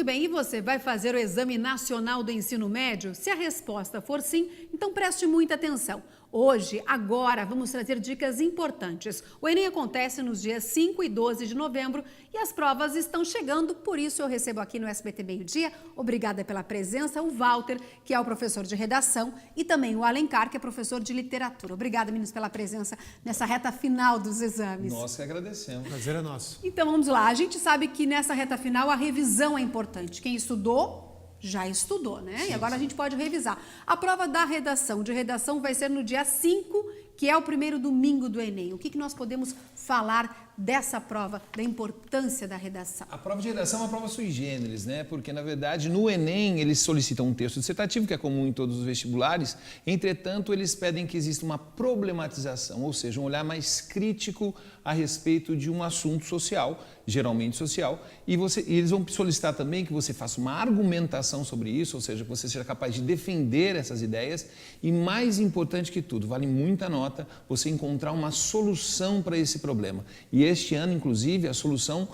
Muito bem, e você vai fazer o Exame Nacional do Ensino Médio? Se a resposta for sim, então preste muita atenção. Hoje, agora, vamos trazer dicas importantes. O Enem acontece nos dias 5 e 12 de novembro e as provas estão chegando, por isso eu recebo aqui no SBT Meio Dia, obrigada pela presença, o Walter, que é o professor de redação, e também o Alencar, que é professor de literatura. Obrigada, meninos, pela presença nessa reta final dos exames. Nós que agradecemos. O prazer é nosso. Então vamos lá, a gente sabe que nessa reta final a revisão é importante. Quem estudou, já estudou, né? Sim, e agora sim. a gente pode revisar. A prova de redação vai ser no dia 5, que é o primeiro domingo do Enem. O que nós podemos falar dessa prova, da importância da redação? A prova de redação é uma prova sui generis, né? Porque, na verdade, no Enem eles solicitam um texto dissertativo, que é comum em todos os vestibulares. Entretanto, eles pedem que exista uma problematização, ou seja, um olhar mais crítico a respeito de um assunto social, geralmente social, e eles vão solicitar também que você faça uma argumentação sobre isso, ou seja, que você seja capaz de defender essas ideias e, mais importante que tudo, vale muita nota, você encontrar uma solução para esse problema. E este ano, inclusive, a solução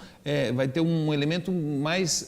vai ter um elemento mais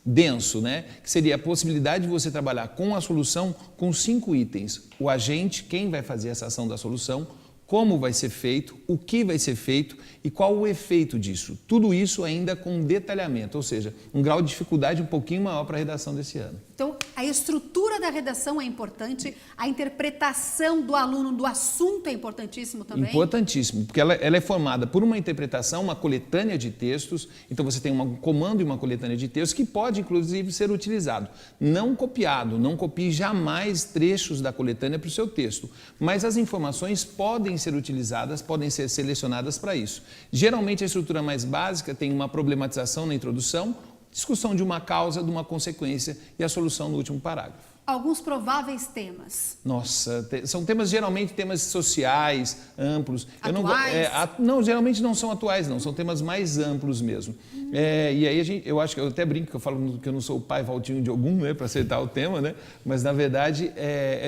denso, né? Que seria a possibilidade de você trabalhar com a solução com 5 itens. O agente, quem vai fazer essa ação da solução, como vai ser feito, o que vai ser feito e qual o efeito disso. Tudo isso ainda com detalhamento, ou seja, um grau de dificuldade um pouquinho maior para a redação desse ano. Então, a estrutura da redação é importante, a interpretação do aluno do assunto é importantíssimo também? Importantíssimo, porque ela é formada por uma interpretação, uma coletânea de textos, então você tem um comando e uma coletânea de textos que pode, inclusive, ser utilizado. Não copiado, não copie jamais trechos da coletânea para o seu texto, mas as informações podem ser utilizadas, podem ser selecionadas para isso. Geralmente, a estrutura mais básica tem uma problematização na introdução, discussão de uma causa, de uma consequência e a solução no último parágrafo. Alguns prováveis temas. Nossa, são temas, geralmente temas sociais, amplos. Atuais? Não, geralmente não são atuais, não, são temas mais amplos mesmo. E aí eu acho que eu até brinco que eu falo que eu não sou o pai Valtinho de Ogum, né, para acertar o tema, né? Mas na verdade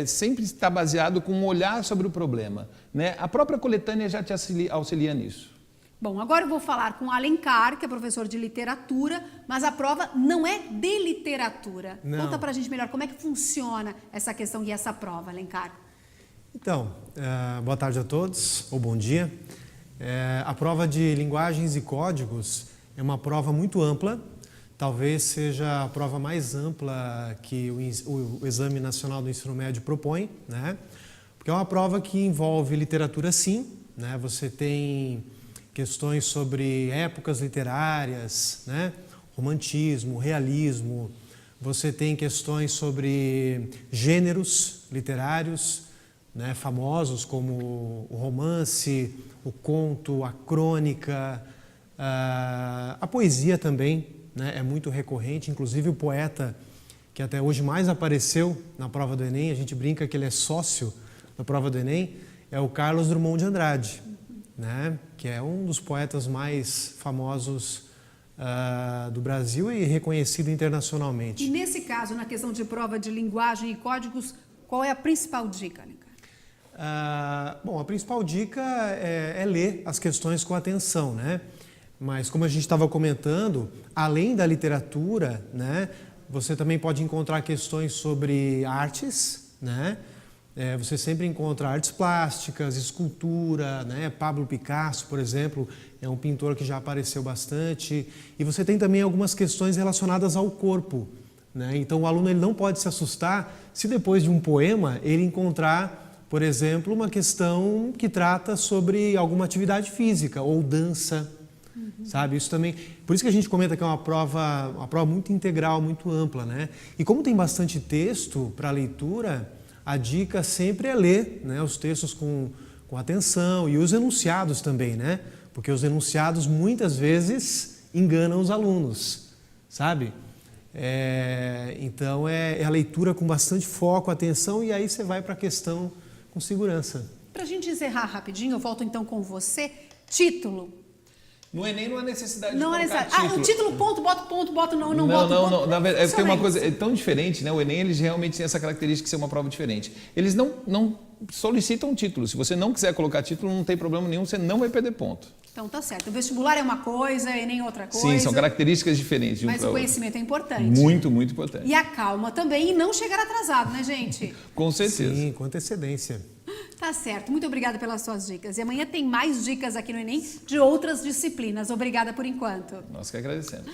sempre está baseado com um olhar sobre o problema, né? A própria coletânea já te auxilia nisso. Bom, agora eu vou falar com o Alencar, que é professor de literatura, mas a prova não é de literatura. Não. Conta pra gente melhor como é que funciona essa questão e essa prova, Alencar. Então, boa tarde a todos, ou bom dia. A prova de linguagens e códigos é uma prova muito ampla, talvez seja a prova mais ampla que o Exame Nacional do Ensino Médio propõe, né? Porque é uma prova que envolve literatura, sim, né? Você tem questões sobre épocas literárias, né? Romantismo, realismo. Você tem questões sobre gêneros literários, né? Famosos como o romance, o conto, a crônica, a poesia também, né? É muito recorrente. Inclusive o poeta que até hoje mais apareceu na prova do Enem, a gente brinca que ele é sócio da prova do Enem, é o Carlos Drummond de Andrade, né? Que é um dos poetas mais famosos do Brasil e reconhecido internacionalmente. E nesse caso, na questão de prova de linguagem e códigos, qual é a principal dica, Alencar? Bom, a principal dica é ler as questões com atenção, né? Mas como a gente estava comentando, além da literatura, né, você também pode encontrar questões sobre artes, né? Você sempre encontra artes plásticas, escultura, né? Pablo Picasso, por exemplo, é um pintor que já apareceu bastante. E você tem também algumas questões relacionadas ao corpo, né? Então o aluno ele não pode se assustar se depois de um poema ele encontrar, por exemplo, uma questão que trata sobre alguma atividade física ou dança, sabe? Isso também. Por isso que a gente comenta que é uma prova muito integral, muito ampla, né? E como tem bastante texto para leitura, a dica sempre é ler, né, os textos com atenção e os enunciados também, né? Porque os enunciados muitas vezes enganam os alunos, sabe? Então é a leitura com bastante foco, atenção, e aí você vai para a questão com segurança. Para a gente encerrar rapidinho, eu volto então com você. Título. No Enem não há necessidade Não de é colocar necessário. título. O título, ponto, bota ponto, bota não bota ponto. Não. Na verdade, tem uma Funciona coisa isso. é tão diferente, né? O Enem, eles realmente têm essa característica de ser uma prova diferente. Eles não solicitam título. Se você não quiser colocar título, não tem problema nenhum, você não vai perder ponto. Então tá certo. O vestibular é uma coisa, Enem outra coisa. Sim, são características diferentes de um Mas para o outro. conhecimento é importante. Muito, muito importante. E a calma também, e não chegar atrasado, né, gente? Com certeza. Sim, com antecedência. Tá certo. Muito obrigada pelas suas dicas. E amanhã tem mais dicas aqui no Enem de outras disciplinas. Obrigada por enquanto. Nós que agradecemos.